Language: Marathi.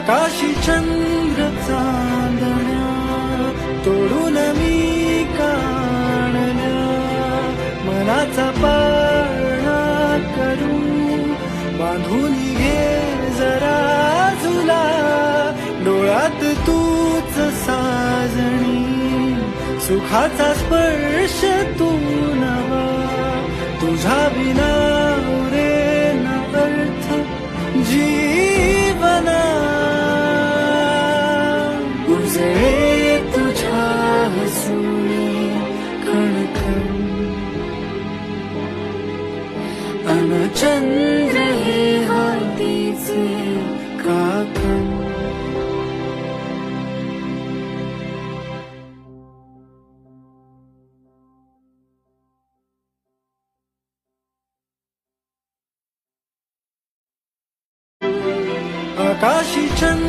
आकाशी चंद्र चांदण्या तोडून मी काढल्या, मनाचा पाळणा करू बांधून घे जरा झुला, डोळ्यात तूच साजणी, सुखाचा स्पर्श तू नवा, तुझ्या विना रे न अर्थ जीवना, उजळे तुझ्या हसून कणकण, अन चंद्र हे हातीचे काकण. आकाशी चंद्र